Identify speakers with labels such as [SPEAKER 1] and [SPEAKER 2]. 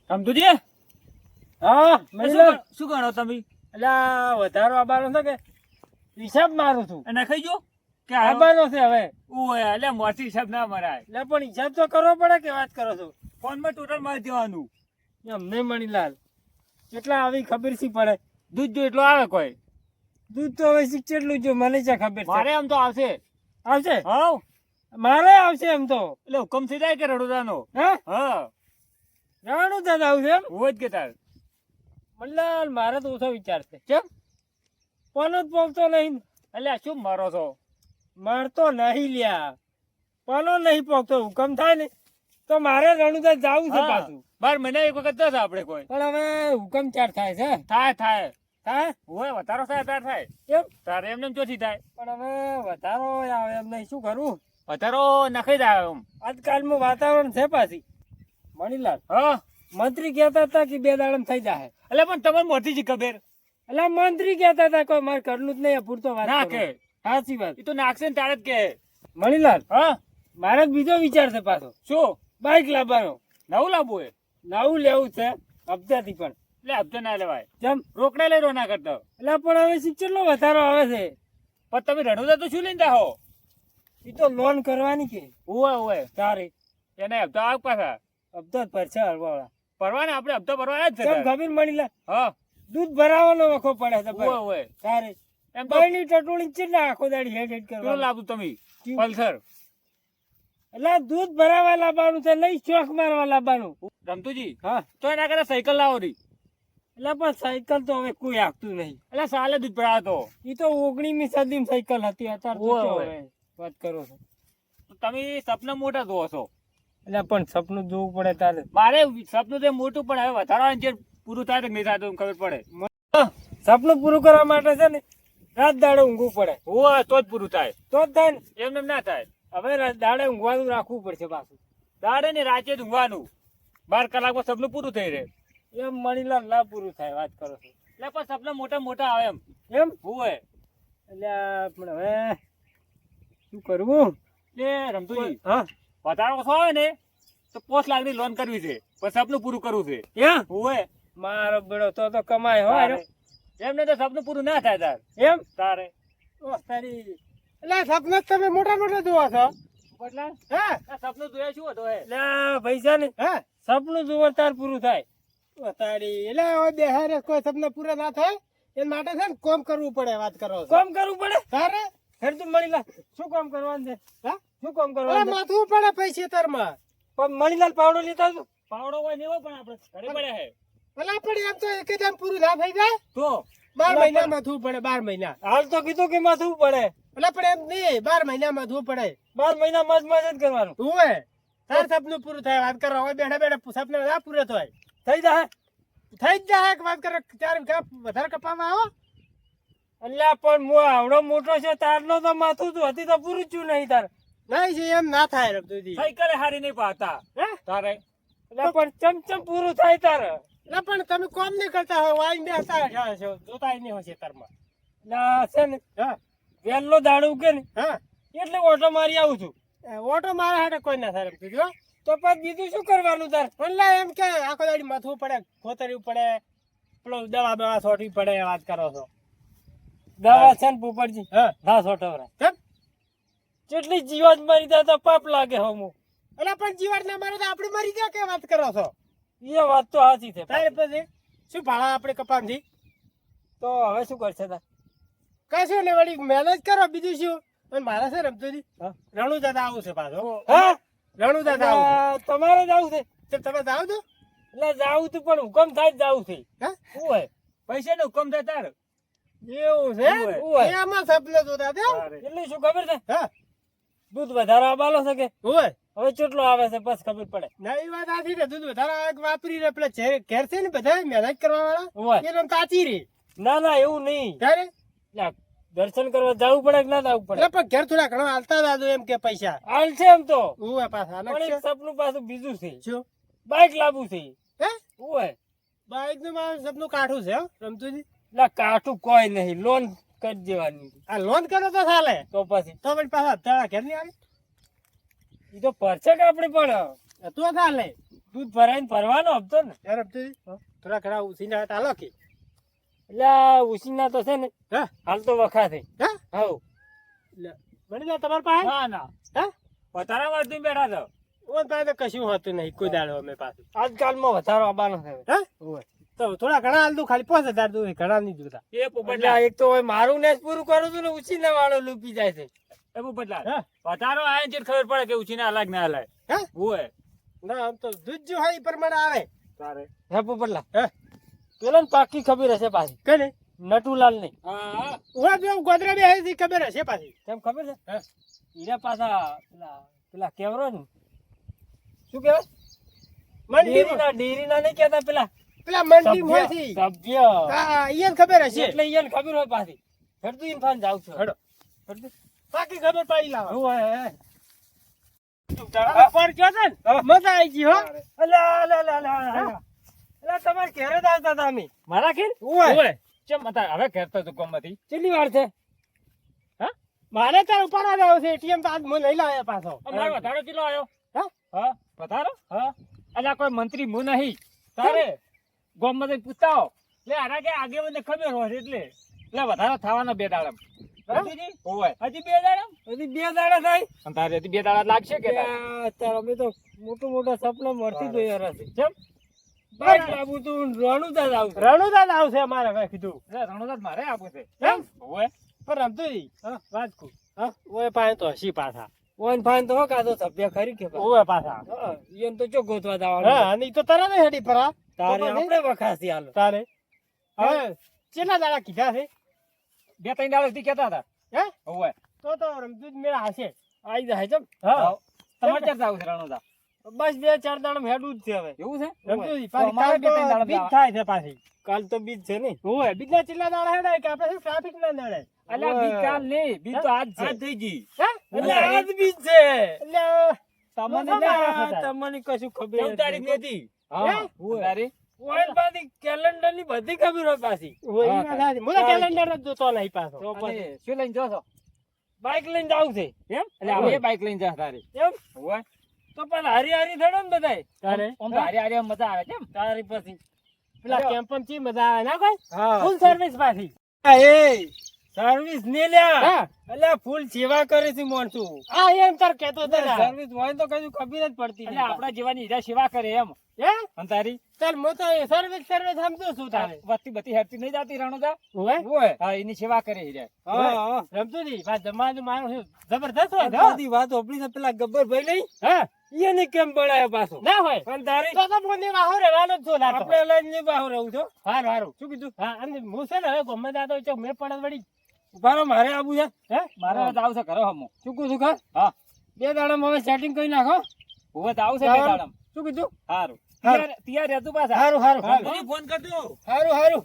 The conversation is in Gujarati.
[SPEAKER 1] સમજુજી
[SPEAKER 2] હા
[SPEAKER 1] શું ગણો તમે?
[SPEAKER 2] એટલે વધારો આબાનો છે કે હિસાબ મારું છું
[SPEAKER 1] અને ખાઈ જો કે
[SPEAKER 2] આબાનો છે હવે.
[SPEAKER 1] ઓય એટલે મોટી હિસાબ ના મરાય.
[SPEAKER 2] એટલે પણ હિસાબ તો કરવો પડે કે વાત કરો છો?
[SPEAKER 1] ફોનમાં ટોટલ મારી દેવાનું.
[SPEAKER 2] એમ નહીં મણીલાલ, કેટલા આવી ખબર શી પડે?
[SPEAKER 1] દૂધ જો એટલો આવે કોઈ.
[SPEAKER 2] દૂધ તો હવે શીખ કેટલું જો મને છે ખબર છે.
[SPEAKER 1] મારે એમ તો આવશે.
[SPEAKER 2] આવશે?
[SPEAKER 1] હા
[SPEAKER 2] મારે આવશે એમ તો.
[SPEAKER 1] એટલે હુકમ થઈ જાય કે રડોદાનો?
[SPEAKER 2] હા
[SPEAKER 1] હા
[SPEAKER 2] રાણું દાદા આવશે એમ?
[SPEAKER 1] હોય જ કે તાર.
[SPEAKER 2] મણીલાલ મારે તો ઓછો વિચાર છે.
[SPEAKER 1] કેમ?
[SPEAKER 2] પનો જ પોગતો નહીં.
[SPEAKER 1] એટલે આ શું મારો છો?
[SPEAKER 2] મળતો નહીં લ્યા, પનો નહીં પોગતો. હુકમ થાય ને તો મારે રણુદા જવું છે પાછું.
[SPEAKER 1] 12 મહિના એક વખત જશે આપણે કોઈ.
[SPEAKER 2] પણ હવે હુકમ ચાર થાય છે.
[SPEAKER 1] થાય થાય
[SPEAKER 2] થાય
[SPEAKER 1] હોય વધારો થાય તાર થાય
[SPEAKER 2] એમ?
[SPEAKER 1] તારે એમને ચોથી થાય.
[SPEAKER 2] પણ હવે વધારો આવે એમ નહીં, શું કરું?
[SPEAKER 1] વધારો નખાઈ જાય એમ.
[SPEAKER 2] આજકાલનું વાતાવરણ છે પાછી. મણીલાલ
[SPEAKER 1] હા
[SPEAKER 2] મંત્રી કહેતા હતા કે 2 દાડમ થઈ જાય.
[SPEAKER 1] એટલે પણ તમને મોટી જ ખબર
[SPEAKER 2] એટલે મંત્રી કહેતા હતા કોઈ મારે કરલું જ નહીં, પૂરતો વાત
[SPEAKER 1] ના
[SPEAKER 2] કરો.
[SPEAKER 1] કે
[SPEAKER 2] સાચી વાત.
[SPEAKER 1] એ તો નાખશે ને તારે જ કે.
[SPEAKER 2] મણીલાલ
[SPEAKER 1] હા
[SPEAKER 2] મારે જ બીજો વિચાર છે પાછો.
[SPEAKER 1] શું
[SPEAKER 2] બાઈક લાવવાનો.
[SPEAKER 1] નવું લાવવું એ?
[SPEAKER 2] નવું લેવું છે હપ્તાથી. પણ
[SPEAKER 1] એટલે હપ્તે ના લેવાય,
[SPEAKER 2] જેમ
[SPEAKER 1] રોકડા લઈ ના કરતો.
[SPEAKER 2] એટલે પણ હવે કેટલો વધારો આવે છે?
[SPEAKER 1] પણ તમે રણુદા તો શું લઈને જાઓ?
[SPEAKER 2] એ તો લોન કરવાની કે
[SPEAKER 1] ઓય
[SPEAKER 2] તારે
[SPEAKER 1] એને હપ્તા આવ પાછા
[SPEAKER 2] હપ્તો જ ભરશે હળવાળા.
[SPEAKER 1] ભરવાના આપણે હપ્તા ભરવાના જ છે
[SPEAKER 2] કેમ
[SPEAKER 1] તાર.
[SPEAKER 2] ખબર મણીલાલ?
[SPEAKER 1] હા
[SPEAKER 2] દૂધ ભરાવાનો વખો પડે છે ભાઈ.
[SPEAKER 1] ઓય
[SPEAKER 2] તારે
[SPEAKER 1] એમ તો
[SPEAKER 2] બાયની ટટોળી કેટલા આખો દાડી હેડ હેડ
[SPEAKER 1] કેવું
[SPEAKER 2] કરવા.
[SPEAKER 1] લાવું તમે? પલ્સર
[SPEAKER 2] એટલે દૂધ ભરાવા લાવવાનું છે, નહીં ચોક મારવા લાવવાનું.
[SPEAKER 1] રમતુજી
[SPEAKER 2] હા
[SPEAKER 1] તો એના કરતા સાયકલ લાવો રી.
[SPEAKER 2] એટલે પણ સાયકલ તો હવે કોઈ આપતું નહીં.
[SPEAKER 1] એટલે સાલે દૂધ ભરાતો.
[SPEAKER 2] એ તો 19મી સદીમાં સાયકલ હતી, અત્યારે તો
[SPEAKER 1] ઓય,
[SPEAKER 2] કેવો
[SPEAKER 1] ઓય.
[SPEAKER 2] હવે વાત કરો છો.
[SPEAKER 1] તો તમે સપના મોટા જોવો છો.
[SPEAKER 2] એટલે પણ સપનું જોવું પડે તારે.
[SPEAKER 1] મારે સપનું તો મોટું પણ હવે વધારવાનું છે. પૂરું થાય તો નહીં થતું ખબર પડે.
[SPEAKER 2] સપનું પૂરું કરવા માટે છે ને રાત દાડે ઊંઘવું પડે,
[SPEAKER 1] હોય તો જ પૂરું થાય.
[SPEAKER 2] તો જ થાય ને.
[SPEAKER 1] એમને ના થાય.
[SPEAKER 2] હવે દાડે ઊંઘવાનું રાખવું પડશે પાછું.
[SPEAKER 1] દાડે ને રાતે જ ઊંઘવાનું. 12 કલાકમાં સપનું પૂરું થઈ રહે.
[SPEAKER 2] એમ મણીલાલ ના પૂરું થાય, વાત કરો છો.
[SPEAKER 1] એટલે પણ સપના મોટા મોટા આવે એમ.
[SPEAKER 2] એમ
[SPEAKER 1] હોય
[SPEAKER 2] એટલે પણ હવે શું કરવું?
[SPEAKER 1] એટલે રમતુજી
[SPEAKER 2] હા
[SPEAKER 1] વધારો ઓછો આવે ને તો 5 લાખની લોન કરવી છે, પણ સપનું પૂરું કરવું છે.
[SPEAKER 2] એમ
[SPEAKER 1] હોય
[SPEAKER 2] મારો બેડો તો કમાય હોય ને.
[SPEAKER 1] એમને તો સપનું પૂરું ના થાય તાર.
[SPEAKER 2] એમ
[SPEAKER 1] તારે
[SPEAKER 2] એટલે સપના તમે મોટા મોટા જોવા છો.
[SPEAKER 1] બદલા
[SPEAKER 2] હા
[SPEAKER 1] આ સપનું જોયા શું હતો હે?
[SPEAKER 2] એટલે પૈસા ને
[SPEAKER 3] હા
[SPEAKER 2] સપનું જોવા તાર પૂરું થાય.
[SPEAKER 3] તારી એટલે હવે બેહારે કોઈ સપના પૂરા ના થાય એ માટે છે ને કોમ કરવું પડે. વાત કરો છો
[SPEAKER 2] કામ કરવું પડે.
[SPEAKER 3] તારે
[SPEAKER 2] હેડ તું મણીલાલ શું કામ કરવાનું છે?
[SPEAKER 3] હા
[SPEAKER 2] શું કામ
[SPEAKER 3] અરે
[SPEAKER 2] કરવાનું છે?
[SPEAKER 3] માથું પડે પૈસે તારમાં.
[SPEAKER 2] પણ મણીલાલ પાવડો લેતા આવજો.
[SPEAKER 1] પાવડો હોય ને એવો પણ આપણે ઘરે પડ્યા હે.
[SPEAKER 3] ભલા પણ એમ તો એક જ આમ પૂરું ના થઈ જાય.
[SPEAKER 1] તો
[SPEAKER 3] 12 મહિના માથું પડે. 12 મહિના
[SPEAKER 2] હાલ તો કીધું કે માથું પડે.
[SPEAKER 3] ભલા પણ એમ નહીં 12 મહિના માથું પડે.
[SPEAKER 2] 12 મહિના મજ મજ જ કરવાનું.
[SPEAKER 3] તું તાર સપનું પૂરું થાય. વાત કરો હવે બેઠા બેઠા સપના ના પૂરા થાય.
[SPEAKER 2] થઈ જાય.
[SPEAKER 3] થઈ જ જાય. વાત કરો ચાર વધારે કપાવા આવો.
[SPEAKER 2] અલ્યા પણ હું આવડો મોટો છે તારનો તો માથું તો હતી તો પૂરું જ છું નહીં તાર.
[SPEAKER 3] નહીં છે એમ ના થાય રમતુજી.
[SPEAKER 1] સાયકલે હારી નહીં પાતા
[SPEAKER 3] હે
[SPEAKER 1] તારે.
[SPEAKER 2] એટલે પણ ચમચમ પૂરું થાય તાર.
[SPEAKER 3] એટલે પણ તમે કોમ નહીં કરતા હોય વાઈ બેસતા છો જોતા નહીં હોય ખેતરમાં.
[SPEAKER 2] એટલે છે ને
[SPEAKER 3] હા
[SPEAKER 2] વહેલો દાડો ઉગે ને
[SPEAKER 3] હા
[SPEAKER 2] એટલે ઓટો મારી આવું છું.
[SPEAKER 3] ઓટો મારા હાટે કોઈ ના થાય રમતુજી હો.
[SPEAKER 2] તો પછી બીજું શું કરવાનું તાર?
[SPEAKER 3] એટલે એમ કે આખો દાડી માથું પડે ખોતરવું પડે પેલો દવા બવા છોટવી પડે. વાત કરો છો
[SPEAKER 2] દવા છે ને પોપટજી
[SPEAKER 3] હા
[SPEAKER 2] ના સોટવરા
[SPEAKER 3] કેમ?
[SPEAKER 2] જેટલી જીવાત મારી જાય તો પાપ લાગે હમું.
[SPEAKER 3] એટલે પણ જીવાત ના મારે તો આપણે મરી જાય કે વાત કરો છો?
[SPEAKER 2] એ વાત તો સાચી છે.
[SPEAKER 3] તારે પછી શું ભાડા આપણે કપામથી
[SPEAKER 2] તો હવે શું કરશે તાર?
[SPEAKER 3] કશું ને વળી મહેનત કરો બીજું શું. અને મારા છે રમતુજી
[SPEAKER 2] હા?
[SPEAKER 3] રણુ દાદા આવું છે પાછો.
[SPEAKER 2] હા
[SPEAKER 3] રણુ દાદા આવું
[SPEAKER 2] એટલે તમારે જવું છે?
[SPEAKER 3] છે તમે જાઓ છો
[SPEAKER 2] એટલે જાવું તું પણ હુકમ થાય જ જાવું છે.
[SPEAKER 3] હા
[SPEAKER 2] શું હોય
[SPEAKER 1] પૈસા નો હુકમ થાય તાર.
[SPEAKER 3] એવું છે
[SPEAKER 2] ઓય.
[SPEAKER 3] એ આમાં સપને જોતા હતા.
[SPEAKER 2] એટલે શું ખબર છે?
[SPEAKER 3] હા
[SPEAKER 2] દૂધ વધારે આબાલો છે કે
[SPEAKER 3] હોય
[SPEAKER 2] હવે કેટલો આવે છે બસ ખબર પડે.
[SPEAKER 3] ના એ વાત આથી ને દૂધ વધારે વાપરી ને પેલા ઘેર છે ને બધા મહેનત કરવા વાળા
[SPEAKER 2] ઓય.
[SPEAKER 3] એ રમ કાચી રે
[SPEAKER 2] ના ના એવું નહીં.
[SPEAKER 3] ત્યારે
[SPEAKER 2] એટલે દર્શન કરવા જવું પડે કે ના જવું પડે?
[SPEAKER 3] એટલે પણ ઘેર થોડા ઘણો હાલતા દાદુ એમ કે પૈસા
[SPEAKER 2] હાલ છે એમ તો.
[SPEAKER 3] હું પાછા
[SPEAKER 2] પણ એક સપનું પાછું બીજું છે.
[SPEAKER 3] શું
[SPEAKER 2] બાઈક લાવવું છે.
[SPEAKER 3] હે
[SPEAKER 2] ઓય.
[SPEAKER 3] બાઈક નું મારું સપનું કાઠું છે હો રમતુજી.
[SPEAKER 2] એટલે કાઠું કોઈ નહીં, લોન કરી દેવાની.
[SPEAKER 3] આ લોન કરો તો ચાલે
[SPEAKER 2] તો પછી
[SPEAKER 3] તો પછી પાછા હપ્તા ઘેર નહીં આવે.
[SPEAKER 2] એ તો પરસે કે આપણે પણ
[SPEAKER 3] તો ચાલે.
[SPEAKER 2] દૂધ ભરાઈને ભરવાનો હપ્તો ને.
[SPEAKER 3] યાર રમતુજી, થોડા ઘણા ઉછીના હાલો કે.
[SPEAKER 2] એટલે આ ઉછીના તો છે ને
[SPEAKER 3] હા
[SPEAKER 2] હાલ તો વખા થઈ.
[SPEAKER 3] હા
[SPEAKER 2] હાઉ.
[SPEAKER 3] મળી જાય તમારા પાસે?
[SPEAKER 1] ના ના
[SPEAKER 3] હા
[SPEAKER 1] પતારા માં તું બેઠા છો
[SPEAKER 3] ઓન પાસે તો કશું હોતું નહીં કોઈ દાડો અમે પાછું.
[SPEAKER 2] આજકાલમાં વધારો આવવાનો છે.
[SPEAKER 3] હા તો થોડા ઘણા હાલ દઉં, ખાલી 5000 દઉં, ઘણા નહીં જોતા.
[SPEAKER 1] એ
[SPEAKER 2] એટલે
[SPEAKER 1] પોપટલાલ
[SPEAKER 2] એક તો હવે મારું ને જ પૂરું કરું છું ને ઉછીના વાળો લૂપી જાય છે.
[SPEAKER 1] એ પોપટલાલ
[SPEAKER 3] હા
[SPEAKER 1] પતારો આયા છે ખબર પડે કે ઉછીને અલગ ના અલગ
[SPEAKER 3] હા
[SPEAKER 1] હોય
[SPEAKER 3] ના આમ તો દૂધ જો હોય એ પ્રમાણે આવે.
[SPEAKER 1] તારે
[SPEAKER 2] હે પોપટલા
[SPEAKER 3] હા
[SPEAKER 2] પેલા ને પાકી ખબર હશે પાછી
[SPEAKER 3] કને
[SPEAKER 2] નટુલાલ ની.
[SPEAKER 1] હા
[SPEAKER 3] ઉવા જો ગોદરા બે હે ખબર હશે પાછી.
[SPEAKER 2] કેમ ખબર છે
[SPEAKER 3] હા
[SPEAKER 2] ઈરા પાછા પેલા પેલા કેવરો ને શું કહેવાય
[SPEAKER 3] મંડી
[SPEAKER 2] ડેરીના નહીં કહેતા પેલા
[SPEAKER 3] પેલા મંડી માંથી.
[SPEAKER 2] સભ્ય
[SPEAKER 3] હા ઈયન ખબર હશે.
[SPEAKER 2] એટલે ઈયને ખબર હોય પાછી હેડતું ઇન્ફાન જાવ છું.
[SPEAKER 3] હેડો.
[SPEAKER 2] હેડતું.
[SPEAKER 3] બાકી ખબર પડી લાવો.
[SPEAKER 2] શું હોય હે?
[SPEAKER 3] પર કયો છે ને મજા આવી ગઈ હો.
[SPEAKER 2] અલા, અલા, અલા, અલા, અલા. અલા, તમારે ઘેરે જ આવતા હતા અમે.
[SPEAKER 1] મારા ખેલ
[SPEAKER 3] ઓય.
[SPEAKER 1] હોય ચમ હતા હવે કહેતો તું ગમતી
[SPEAKER 2] કેટલી વાર છે
[SPEAKER 3] મારે તાર ઉપાડવા જાવ છે એટીએમ તો આજ મને લઈ લાવ્યા પાછો.
[SPEAKER 1] અમારો વધારો કેટલો આવ્યો
[SPEAKER 3] હા
[SPEAKER 1] હા વધારો હા અલ્યા કોઈ મંત્રી હું નહીં તારે ગોમમાંથી પૂછતા હો એટલે આના કે આગે મને ખબર હોય એટલે વધારો થવાનો 2 દાડા
[SPEAKER 2] હજી
[SPEAKER 1] હોય હજી 2 દાડા
[SPEAKER 2] હજી 2 દાડા થાય
[SPEAKER 1] અને તારે હજી 2 દાડા લાગશે કે તારે?
[SPEAKER 2] અત્યારે અમે તો મોટું મોટા સપના મળતી જોયા હશે કેમ બાઈક લાવું તું રણુદા જ આવશે
[SPEAKER 3] રણુદાદ આવશે અમારે હવે કીધું.
[SPEAKER 1] એટલે રણોદાસ મારે આપવું છે
[SPEAKER 3] એમ?
[SPEAKER 1] હોય
[SPEAKER 3] પણ રમતુજી
[SPEAKER 2] હા.
[SPEAKER 3] વાત કુ ઓય પાસે તો હસી પાછા.
[SPEAKER 2] ઓન ફાન તો હો કાતો સભ્ય ખરી કે ભાઈ.
[SPEAKER 3] ઓય પાછા.
[SPEAKER 2] હા ઈયન તો ચો ગોતવા
[SPEAKER 3] હા
[SPEAKER 2] જવાનું
[SPEAKER 3] અને ઈ તો તરત જ હેડી પરા.
[SPEAKER 2] તારે
[SPEAKER 3] તો પછી?
[SPEAKER 2] આપણે વખાસી હાલો
[SPEAKER 3] તારે હવે કેટલા દાડા કીધા છે
[SPEAKER 1] 2-3 દાડા સુધી કહેતા હતા
[SPEAKER 3] હે?
[SPEAKER 1] હોય
[SPEAKER 3] તો રમતુજ મેળા હશે.
[SPEAKER 2] આઈ જાય ચમ
[SPEAKER 3] હા
[SPEAKER 1] તમારે ક્યાં જાવું છે રણોદા
[SPEAKER 2] બસ 2-4 દાડા હેડું જ છે હવે
[SPEAKER 1] એવું છે
[SPEAKER 3] રમતુજી
[SPEAKER 1] તો અમારે
[SPEAKER 3] પાછી
[SPEAKER 1] બે ત્રણ
[SPEAKER 3] કાલ તો
[SPEAKER 1] દાડા
[SPEAKER 3] બીજ
[SPEAKER 1] જવા.
[SPEAKER 3] થાય છે પાછી.
[SPEAKER 2] કાલ તો બીજ છે ને
[SPEAKER 3] ઓય બીજના કેટલા દાડા હેડાય કે આપણે ટ્રાફિક ના નડે.
[SPEAKER 1] અલ્યા બી કાલ નહીં બી તો આજ
[SPEAKER 2] આ
[SPEAKER 1] છે
[SPEAKER 2] થઈ ગઈ
[SPEAKER 3] હે?
[SPEAKER 2] એટલે આજ બીજ છે
[SPEAKER 3] એટલે
[SPEAKER 1] તમને
[SPEAKER 3] ના,
[SPEAKER 1] ના
[SPEAKER 3] ના,
[SPEAKER 1] ખબર.
[SPEAKER 2] તમને કશું ખબર
[SPEAKER 1] 14 તારીખ
[SPEAKER 2] નથી
[SPEAKER 1] હા
[SPEAKER 3] હે?
[SPEAKER 1] હોય. તારે
[SPEAKER 2] ઓન પાછી કેલેન્ડર ની બધી ખબર હોય પાછી
[SPEAKER 3] ઓય ઈ
[SPEAKER 1] હા,
[SPEAKER 3] વાત સાચી. મને કેલેન્ડર જ જોતો નહીં પાછો.
[SPEAKER 2] તો પછી
[SPEAKER 1] અને શું લઈને જાઓ છો
[SPEAKER 2] બાઈક લઈને જાવ છે
[SPEAKER 1] એમ એટલે અમે બાઈક લઈને જા તારે
[SPEAKER 2] એમ
[SPEAKER 1] હોય
[SPEAKER 2] તો પણ હારી હારી થડો ને બધાય
[SPEAKER 3] તારે
[SPEAKER 1] આમ તો હારી હારી મજા આવે કેમ
[SPEAKER 2] તારી પછી
[SPEAKER 3] પેલા કેમ્પન ચી મજા આવે ના કોઈ
[SPEAKER 2] હા
[SPEAKER 3] ફૂલ સર્વિસ પાછી.
[SPEAKER 2] એ સર્વિસ ને લ્યા
[SPEAKER 3] હા
[SPEAKER 2] એટલે ફૂલ સેવા કરે છે માણસું
[SPEAKER 3] આ એમ તાર કેતો હતો ને.
[SPEAKER 2] સર્વિસ હોય તો કશું ખબર જ પડતી
[SPEAKER 1] એટલે
[SPEAKER 2] નહીં
[SPEAKER 1] આપણા જેવાની હીરા સેવા કરે એમ
[SPEAKER 3] હે?
[SPEAKER 1] અને તારી
[SPEAKER 3] ચાલ હું તો સર્વિસ સમજુ છું તારે.
[SPEAKER 1] વસ્તી બધી હેરતી નહીં જાતી રણોદા
[SPEAKER 3] ઓય
[SPEAKER 2] હોય
[SPEAKER 1] હા એની સેવા કરે હીરા
[SPEAKER 2] હા હા
[SPEAKER 3] રમતુજી વાત જમવાનું મારું શું જબરદસ્ત હોય
[SPEAKER 2] આ
[SPEAKER 3] હા?
[SPEAKER 2] બધી વાત ઓપડી છે પેલા ગબ્બરભાઈ નહીં
[SPEAKER 3] હા
[SPEAKER 2] એને કેમ બનાયો પાછો
[SPEAKER 3] ના હોય
[SPEAKER 2] પણ તારી
[SPEAKER 3] તો મને વાહો રહેવાનો જ છો લાતો.
[SPEAKER 2] આપણે લઈને ની બહાર રહું છો
[SPEAKER 3] હારું હારું
[SPEAKER 2] શું કીધું
[SPEAKER 3] હા અને હું છે ને હવે ગમે ત્યાં તો ચોક મેં પડે વળી
[SPEAKER 2] ઉભારો મારે આવું છે
[SPEAKER 3] હે
[SPEAKER 1] મારે હવે જાવ છે ઘરે હમો
[SPEAKER 2] શું કહું છું ખા
[SPEAKER 1] હા
[SPEAKER 2] 2 દાડામાં હવે સેટિંગ કરી નાખો
[SPEAKER 1] હવે તો આવશે બે દાડામાં
[SPEAKER 2] શું કીધું
[SPEAKER 1] સારું
[SPEAKER 2] હારું.
[SPEAKER 1] તૈયાર રહેતું પાછા
[SPEAKER 3] હારું હારું
[SPEAKER 1] હા, મને ફોન કરજો
[SPEAKER 2] સારું સારું